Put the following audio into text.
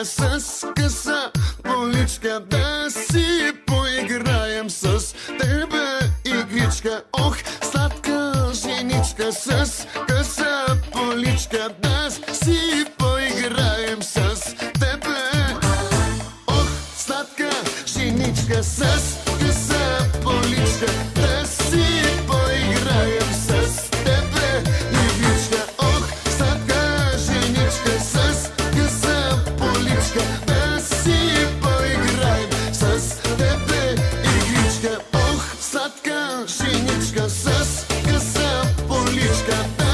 С къса поличка да си поиграем с тебе игричка. Ох, сладка женичка с къса поличка да си поиграем с тебе. Ох, сладка женичка с къса поличка да си поиграем с тебе игричка. Ох, сладка женичка с къса поличка да си поиграем с тебе игричка. Ох, сладка женичка с къса поличка.